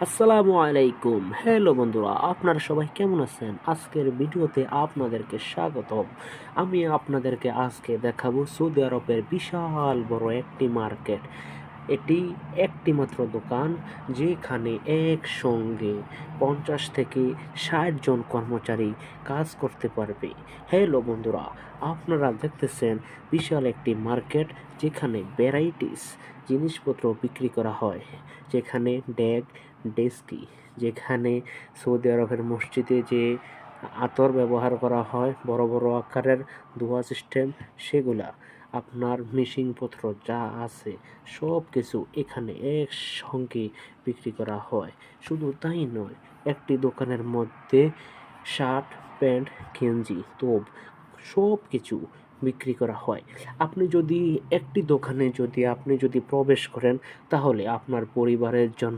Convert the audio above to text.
আসসালামু আলাইকুম। হ্যালো বন্ধুরা, আপনারা সবাই কেমন আছেন? আজকের ভিডিওতে আপনাদেরকে স্বাগতম। আমি আপনাদেরকে আজকে দেখাবো সৌদি আরবের বিশাল বড় একটি মার্কেট। এটি একটি মাত্র দোকান যেখানে একসঙ্গে ৫০ থেকে ৬০ জন কর্মচারী কাজ করতে পারবে। হ্যালো বন্ধুরা, আপনারা দেখতেছেন বিশাল একটি মার্কেট যেখানে ভ্যারাইটিস জিনিসপত্র বিক্রি করা হয়। যেখানে ডেস্কি, যেখানে সৌদি আরবের মসজিদে যে আতর ব্যবহার করা হয়, বড় বড় আকারের ধোঁয়া সিস্টেম, সেগুলা আপনার মেশিনপত্র যা আছে সব কিছু এখানে একসঙ্গে বিক্রি করা হয়। শুধু তাই নয়, একটি দোকানের মধ্যে শার্ট, প্যান্ট, গেঞ্জি, তোপ সব কিছু বিক্রি করা হয়। আপনি যদি একটি দোকানে আপনি যদি প্রবেশ করেন, তাহলে আপনার পরিবারের জন্য